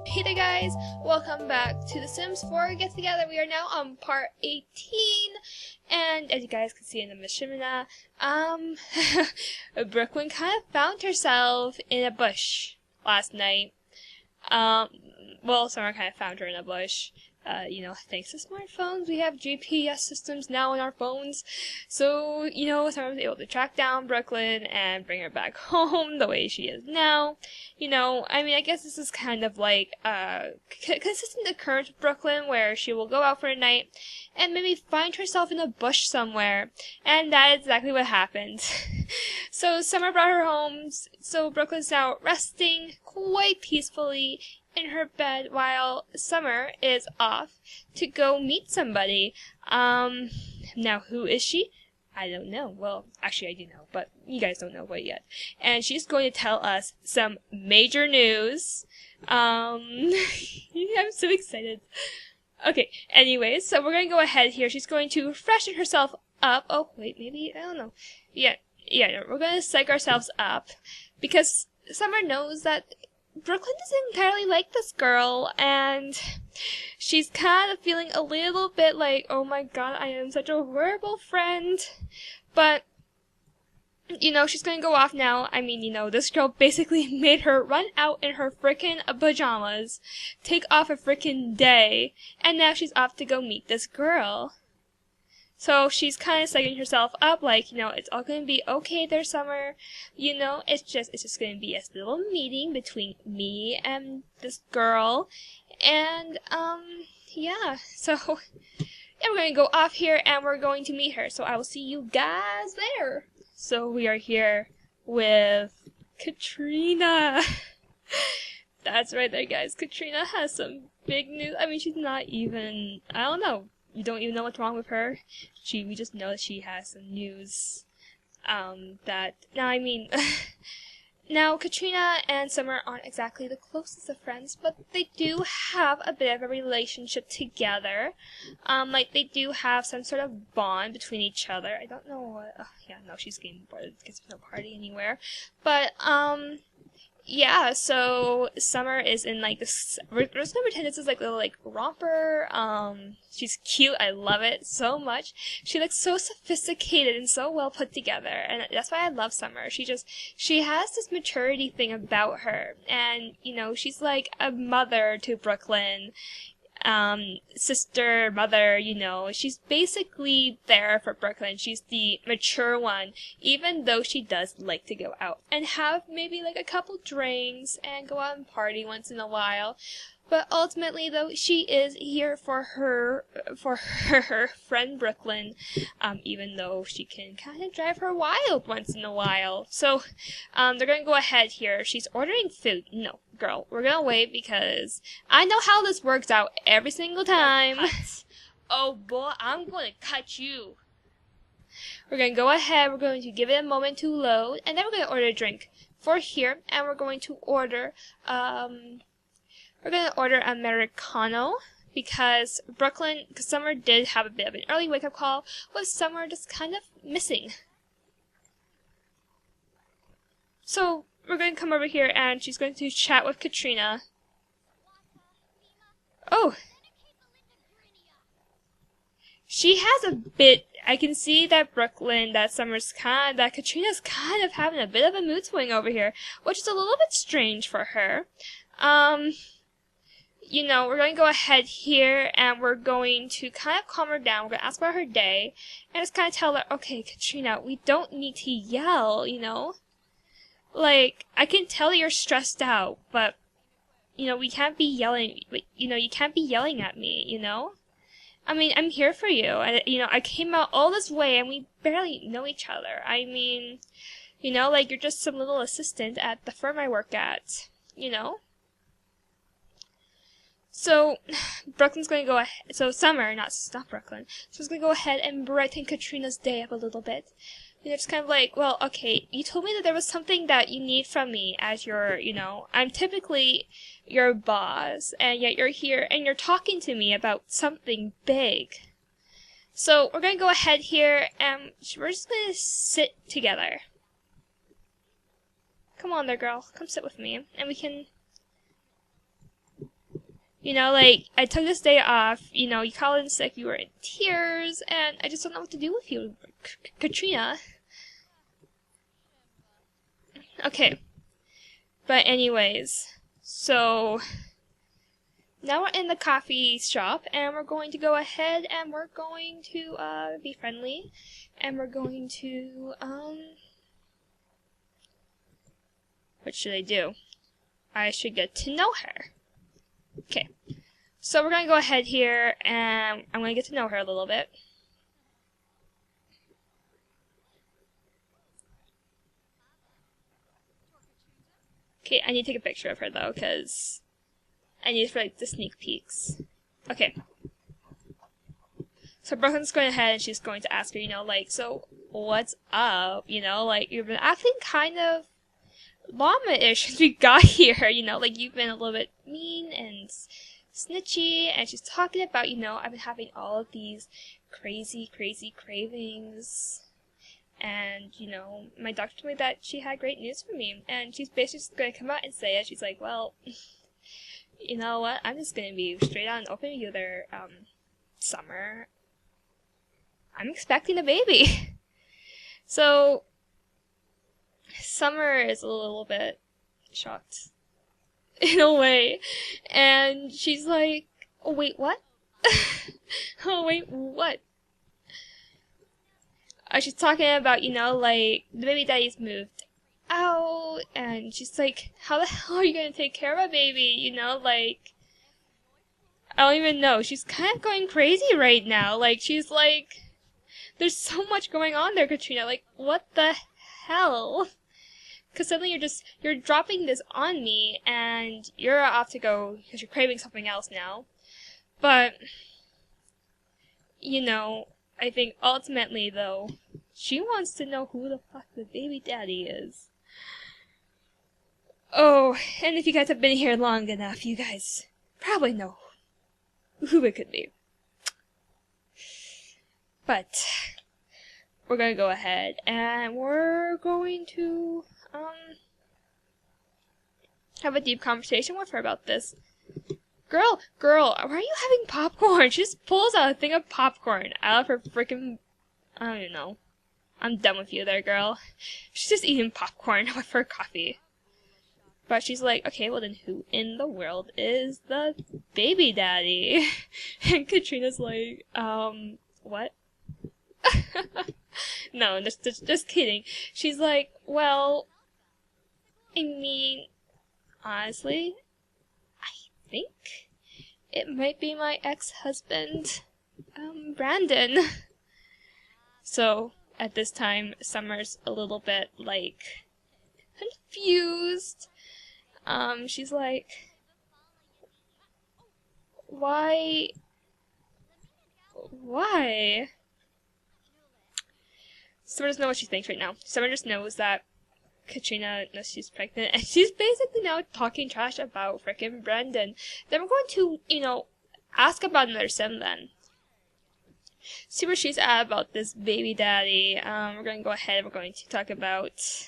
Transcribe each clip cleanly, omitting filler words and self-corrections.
Hey there guys, welcome back to The Sims 4 Get Together. We are now on part 18, and as you guys can see in the mission, Brooklyn kind of found herself in a bush last night. Well, Summer kind of found her in a bush. Thanks to smartphones, we have GPS systems now on our phones. So, Summer was able to track down Brooklyn and bring her back home the way she is now. I guess this is kind of like a consistent occurrence with Brooklyn where she will go out for a night and maybe find herself in a bush somewhere. And that is exactly what happened. So Summer brought her home, so Brooklyn's now resting quite peacefully in her bed while Summer is off to go meet somebody. Now who is she? I don't know. Well, actually I do know, but you guys don't know what yet. And she's going to tell us some major news. I'm so excited. Okay, anyways, so we're going to go ahead here. She's going to freshen herself up. Oh, wait, maybe, I don't know. Yeah, we're going to psych ourselves up because Summer knows that Brooklyn doesn't entirely like this girl, and she's kind of feeling a little bit like, oh my god, I am such a horrible friend. But, she's gonna go off now. This girl basically made her run out in her frickin' pajamas, take off a frickin' day, and now she's off to go meet this girl. So she's kind of psyching herself up, like, it's all gonna be okay there, Summer. It's just gonna be a little meeting between me and this girl. And, yeah. So, yeah, we're gonna go off here and we're going to meet her. So I will see you guys there. So we are here with Katrina. That's right there, guys. Katrina has some big news. she's not even, I don't know. You don't even know what's wrong with her. We just know that she has some news. Now Katrina and Summer aren't exactly the closest of friends, but they do have a bit of a relationship together. They do have some sort of bond between each other. I don't know what, she's getting bored because there's no party anywhere. But, yeah, so Summer is in this, we're just gonna pretend this is little romper. She's cute, I love it so much. She looks so sophisticated and so well put together, and that's why I love Summer. She has this maturity thing about her, and, she's like a mother to Brooklyn. Sister, mother, she's basically there for Brooklyn. She's the mature one, even though she does like to go out and have maybe a couple drinks and go out and party once in a while. But ultimately, though, she is here for her friend Brooklyn, even though she can kind of drive her wild once in a while. So, they're gonna go ahead here. She's ordering food. No, girl, we're gonna wait because I know how this works out every single time. Oh boy, I'm gonna cut you. We're gonna go ahead, we're going to give it a moment to load, and then we're gonna order a drink for here, and we're going to order, Americano, because Summer did have a bit of an early wake-up call, with Summer just kind of missing. So, we're going to come over here, and she's going to chat with Katrina. Oh! She has a bit, I can see that Katrina's kind of having a bit of a mood swing over here, which is a little bit strange for her. We're going to go ahead here, and we're going to kind of calm her down. We're going to ask about her day, and just kind of tell her, okay, Katrina, we don't need to yell, I can tell you're stressed out, but, we can't be yelling, you can't be yelling at me, I'm here for you, and, I came out all this way, and we barely know each other. You're just some little assistant at the firm I work at, So, Brooklyn's going to go ahead, so Summer, not Brooklyn, so she's going to go ahead and brighten Katrina's day up a little bit. Just kind of well, okay, you told me that there was something that you need from me as your, I'm typically your boss, and yet you're here, and you're talking to me about something big. So, we're going to go ahead here, and we're just going to sit together. Come on there, girl, come sit with me, and we can You know, like, I took this day off, you know, you called in sick, you were in tears, and I just don't know what to do with you, Katrina. Okay. But anyways, so now we're in the coffee shop, and we're going to go ahead and we're going to be friendly, and we're going to what should I do? I should get to know her. Okay, so we're gonna go ahead here, and I'm gonna get to know her a little bit. Okay, I need to take a picture of her though, because I need it for like the sneak peeks. Okay. So Brooklyn's going ahead and she's going to ask her, you know, like, so what's up? You know, like, you've been acting kind of llama-ish since we got here, you know, like, you've been a little bit mean and snitchy, and she's talking about, you know, I've been having all of these crazy cravings. And, you know, my doctor told me that she had great news for me. And she's basically just going to come out and say it. She's like, well, you know what? I'm just going to be straight out and open with you there, Summer. I'm expecting a baby. So, Summer is a little bit shocked. In a way. And she's like, oh, wait, what? Oh, wait, what? She's talking about, you know, like, the baby daddy's moved out, and she's like, how the hell are you gonna take care of a baby, you know, like, I don't even know, she's kind of going crazy right now, like, she's like, there's so much going on there, Katrina, like, what the hell? Because suddenly you're dropping this on me, and you're off to go, because you're craving something else now, but, you know, I think ultimately, though, she wants to know who the fuck the baby daddy is. Oh, and if you guys have been here long enough, you guys probably know who it could be. But we're gonna go ahead and we're going to have a deep conversation with her about this. Girl, why are you having popcorn? She just pulls out a thing of popcorn out of her freaking, I don't even know. I'm done with you there, girl. She's just eating popcorn with her coffee. But she's like, okay, well then who in the world is the baby daddy? And Katrina's like, what? No, just kidding. She's like, well, I mean, honestly, I think it might be my ex-husband, Brandon. So, at this time, Summer's a little bit, like, confused. She's like, why? Summer doesn't know what she thinks right now. Summer just knows that Katrina knows she's pregnant, and she's basically now talking trash about frickin' Brandon. Then we're going to, you know, ask about another sim then. See where she's at about this baby daddy. We're going to go ahead and we're going to talk about...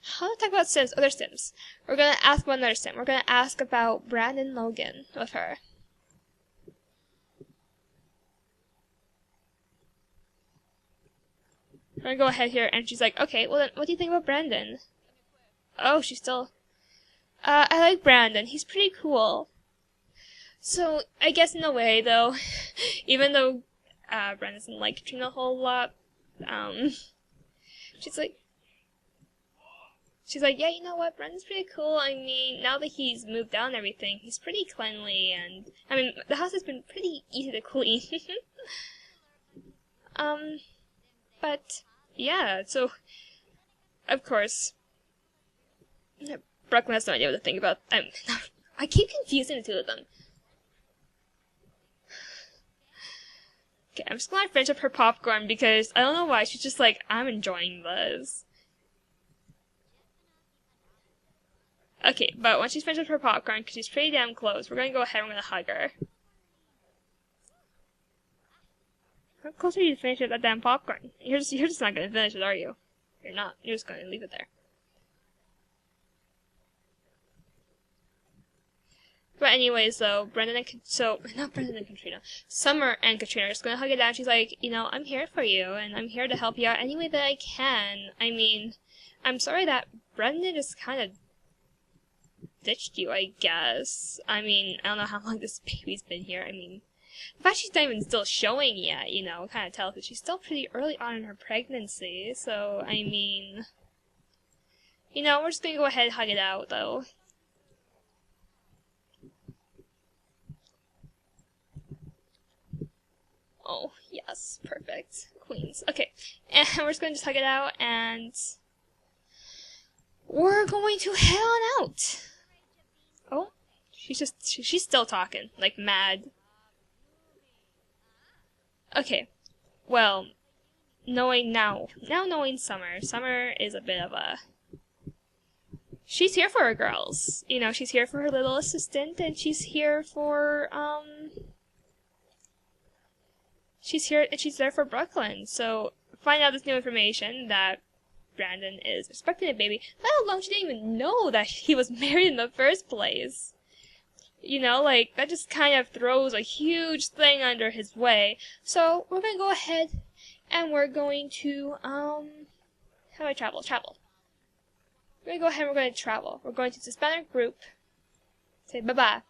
How to talk about sims? Other sims. We're going to ask one other sim. We're going to ask about Brandon Logan with her. We're going to go ahead here, and she's like, okay, well then, what do you think about Brandon? Oh, she's still... I like Brandon. He's pretty cool. So, I guess in a way, though, even though Brandon doesn't like Katrina a whole lot, she's like, yeah, you know what, Brandon's pretty cool. I mean, now that he's moved out and everything, he's pretty cleanly, and, I mean, the house has been pretty easy to clean. But, yeah, so, of course, Brooklyn has no idea what to think about, I keep confusing the two of them. Okay, I'm just gonna finish up her popcorn because I don't know why, she's just like, I'm enjoying this. Okay, but once she's finished with her popcorn, because she's pretty damn close, we're gonna go ahead and we're gonna hug her. How close are you to finish with that damn popcorn? You're just not gonna finish it, are you? You're not. You're just gonna leave it there. But anyways, though, not Brendan and Katrina, Summer and Katrina are just gonna hug it out. She's like, you know, I'm here for you, and I'm here to help you out any way that I can. I mean, I'm sorry that Brendan just kind of ditched you, I guess. I mean, I don't know how long this baby's been here. I mean, the fact she's not even still showing yet, you know, kind of tells that she's still pretty early on in her pregnancy. So, I mean, you know, we're just gonna go ahead and hug it out, though. Oh, yes, perfect. Queens. Okay, and we're just going to just hug it out, and we're going to head on out. Oh, she's still talking, like mad. Okay, well, knowing Summer is a bit of a... She's here for her girls. You know, she's here for her little assistant, and she's here for, she's there for Brooklyn. So, find out this new information that Brandon is expecting a baby. Let alone she didn't even know that he was married in the first place. You know, like, that just kind of throws a huge thing under his way. So, we're gonna go ahead and we're going to, how do I travel? We're gonna go ahead and we're gonna travel. We're going to suspend our group. Say bye-bye.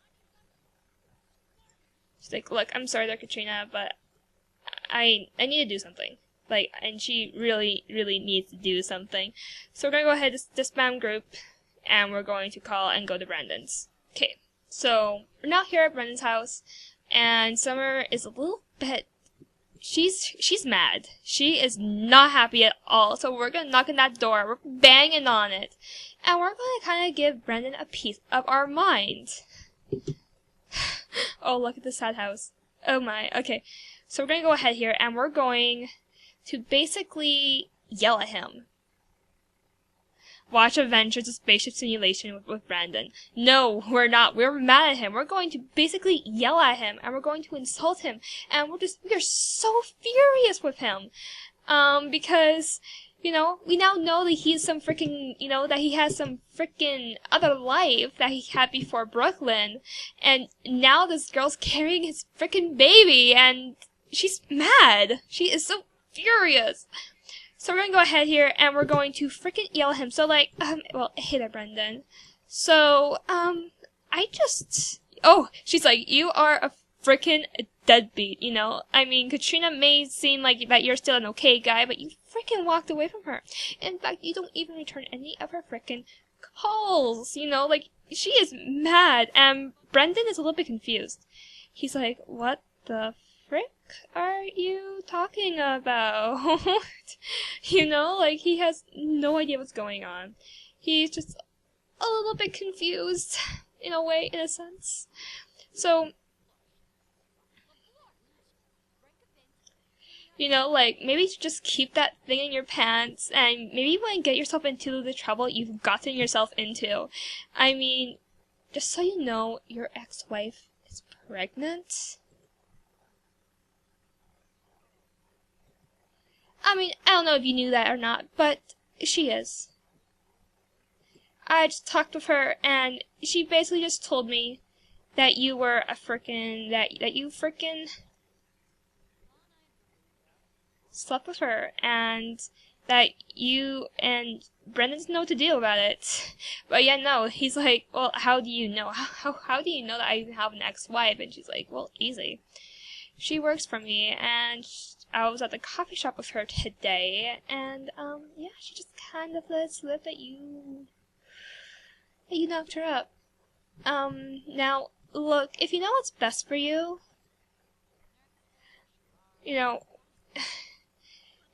She's like, look, I'm sorry there, Katrina, but I need to do something. Like, and she really, really needs to do something. So we're gonna go ahead and disband group, and we're going to call and go to Brandon's. Okay, so we're now here at Brandon's house, and Summer is a little bit... She's mad. She is not happy at all. So we're gonna knock on that door. We're banging on it, and we're gonna kind of give Brandon a piece of our mind. Oh, look at the sad house. Oh my. Okay. So we're going to go ahead here, and we're going to basically yell at him. Watch Adventures of Spaceship Simulation with Brandon. No, we're not. We're mad at him. We're going to basically yell at him, and we're going to insult him, and we are so furious with him. Because, you know, we now know that he's some freaking, you know, that he has some freaking other life that he had before Brooklyn, and now this girl's carrying his freaking baby, and she's mad. She is so furious. So we're gonna go ahead here, and we're going to freaking yell at him. So, like, well, hey there, Brendan. So, oh, she's like, you are a freaking deadbeat, you know? I mean, Katrina may seem like that you're still an okay guy, but you freaking walked away from her. In fact, you don't even return any of her freaking calls, you know? Like, she is mad, and Brendan is a little bit confused. He's like, what the frick are you talking about? You know, like, he has no idea what's going on. He's just a little bit confused, in a way, in a sense. So, you know, like, maybe just keep that thing in your pants, and maybe you wouldn't get yourself into the trouble you've gotten yourself into. I mean, just so you know, your ex-wife is pregnant. I mean, I don't know if you knew that or not, but she is. I just talked with her, and she basically just told me that you were a frickin', that you frickin' slept with her, and that you and Brendan didn't know what to do about it. But yeah, no, he's like, well, how do you know? How do you know that I even have an ex-wife? And she's like, well, easy. She works for me, and I was at the coffee shop with her today, and, yeah, she just kind of let it slip that you knocked her up. Now, look, if you know what's best for you, you know,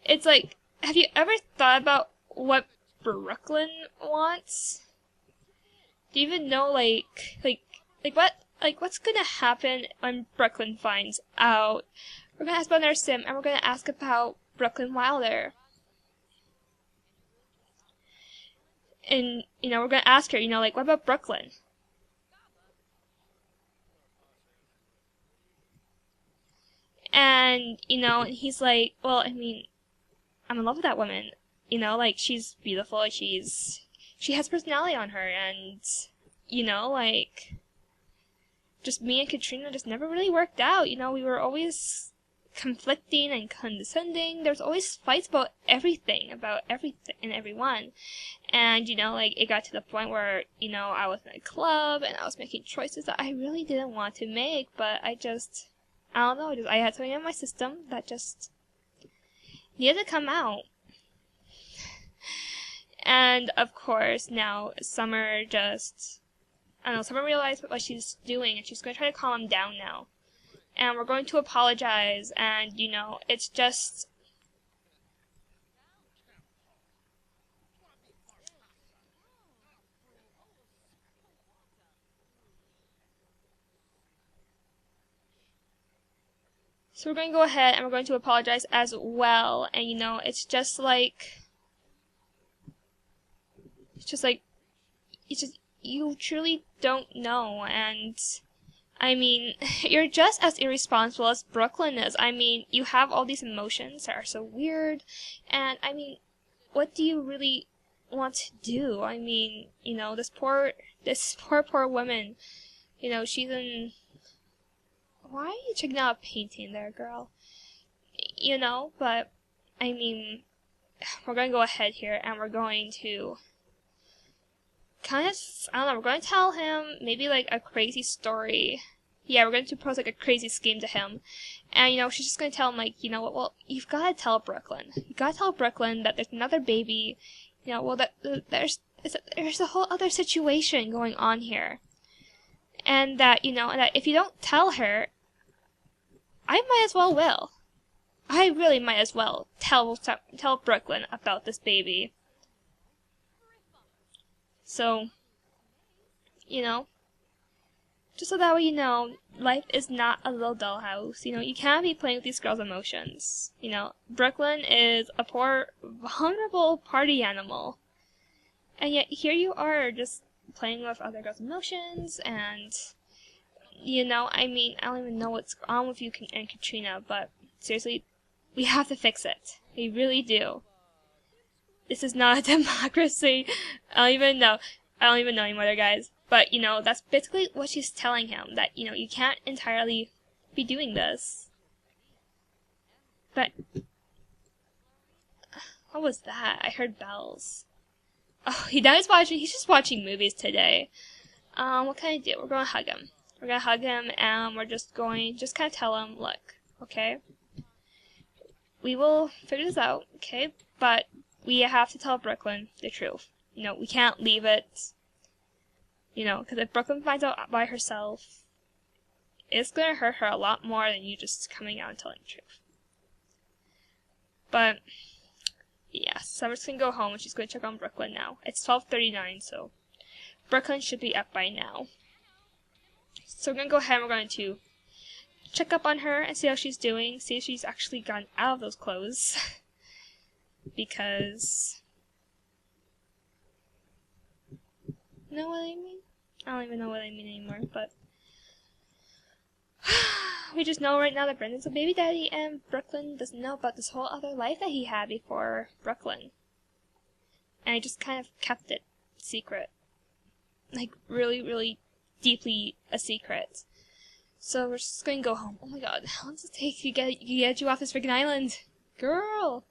it's like, have you ever thought about what Brooklyn wants? Do you even know, what's gonna happen when Brooklyn finds out? We're gonna ask about their sim, and we're gonna ask about Brooklyn Wilder. And, you know, we're gonna ask her, you know, like, what about Brooklyn? And, you know, he's like, well, I mean, I'm in love with that woman. You know, like, she's beautiful, she has personality on her, and, you know, like, just me and Katrina just never really worked out. You know, we were always conflicting and condescending. There was always fights about everything and everyone. And, you know, like, it got to the point where, you know, I was in a club and I was making choices that I really didn't want to make, but I don't know, I had something in my system that just needed to come out. And, of course, now Summer Summer realized what she's doing, and she's going to try to calm him down now. And we're going to apologize, and, you know, it's just... So we're going to go ahead and we're going to apologize as well, and, you know, it's just like, you truly don't know, and, I mean, you're just as irresponsible as Brooklyn is. I mean, you have all these emotions that are so weird, and, I mean, what do you really want to do? I mean, you know, this poor woman, you know, she's in... Why are you checking out a painting there, girl? You know, but, I mean, we're going to go ahead here, and we're going to kind of, I don't know, we're going to tell him maybe, like, a crazy story. Yeah, we're going to propose, like, a crazy scheme to him. And, you know, she's just going to tell him, like, you know what, well, you've got to tell Brooklyn. You've got to tell Brooklyn that there's another baby, you know, well, that there's a whole other situation going on here. And that, you know, that if you don't tell her, I might as well will. I really might as well tell Brooklyn about this baby. So, you know, just so that way you know, life is not a little dollhouse. You know, you can't be playing with these girls' emotions. You know, Brooklyn is a poor, vulnerable party animal. And yet here you are just playing with other girls' emotions and... You know, I mean, I don't even know what's on with you and Katrina, but seriously, we have to fix it. We really do. This is not a democracy. I don't even know anymore, guys. But, you know, that's basically what she's telling him, that, you know, you can't entirely be doing this. But, what was that? I heard bells. Oh, he's just watching movies today. What can I do? We're gonna hug him. We're gonna hug him, and we're just kind of tell him, look, okay, we will figure this out, okay, but we have to tell Brooklyn the truth. You know, we can't leave it, you know, because if Brooklyn finds out by herself, it's gonna hurt her a lot more than you just coming out and telling the truth. But, yeah, Summer's gonna go home, and she's gonna check on Brooklyn now. It's 12:39, so Brooklyn should be up by now. So we're going to go ahead and we're going to check up on her and see how she's doing. See if she's actually gotten out of those clothes. Because... You know what I mean? I don't even know what I mean anymore, but... we just know right now that Brendan's a baby daddy and Brooklyn doesn't know about this whole other life that he had before Brooklyn. And I just kind of kept it secret. Like, really, really deeply a secret. So we're just going to go home. Oh my god, how long does it take to get you off this freaking island? Girl!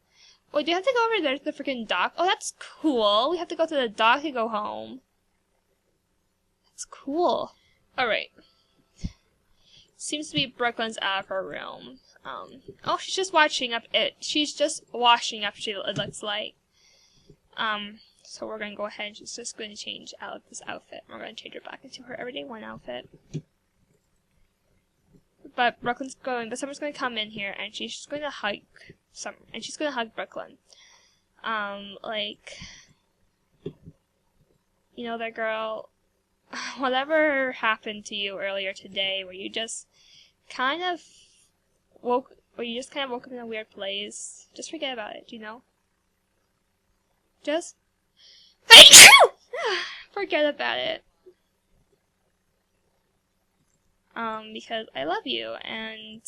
Wait, do you have to go over there to the freaking dock? Oh, that's cool. We have to go to the dock to go home. That's cool. Alright. Seems to be Brooklyn's out of her room. Oh, she's just watching up it. She's just washing up, it looks like. So we're going to go ahead and she's just going to change out of this outfit. We're going to change her back into her everyday one outfit. But Summer's going to come in here and she's just going to hug Summer. And she's going to hug Brooklyn. Like, you know, that girl, whatever happened to you earlier today where you just kind of woke up in a weird place, just forget about it, you know? Just forget about it. Because I love you, and,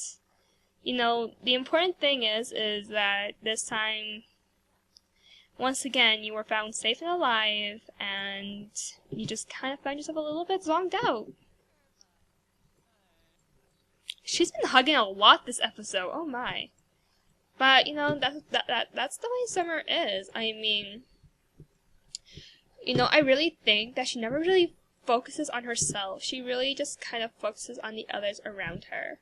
you know, the important thing is that this time, once again, you were found safe and alive, and you just kind of found yourself a little bit zonked out. She's been hugging a lot this episode. Oh my. But, you know, that's the way Summer is. I mean, you know, I really think that she never really focuses on herself. She really just kind of focuses on the others around her.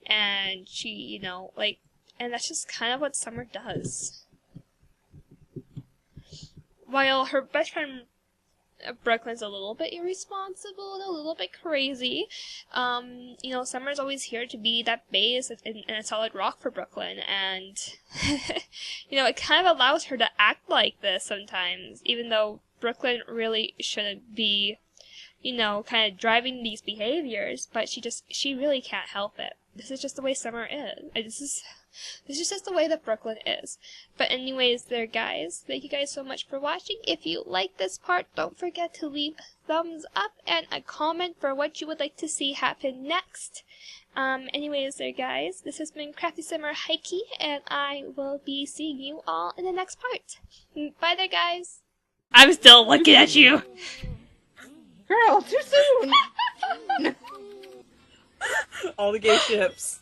And she, you know, like, and that's just kind of what Summer does. While her best friend Brooklyn's a little bit irresponsible and a little bit crazy, you know, Summer's always here to be that base and a solid rock for Brooklyn, and, you know, it kind of allows her to act like this sometimes, even though Brooklyn really shouldn't be, you know, kind of driving these behaviors, but she really can't help it. This is just the way Summer is. This is just the way that Brooklyn is. But anyways there, guys, thank you guys so much for watching. If you like this part, don't forget to leave a thumbs up and a comment for what you would like to see happen next. Anyways there, guys, this has been Crafty Summer Heike, and I will be seeing you all in the next part. Bye there, guys. I'm still looking at you. Girl, too soon. All the gay ships.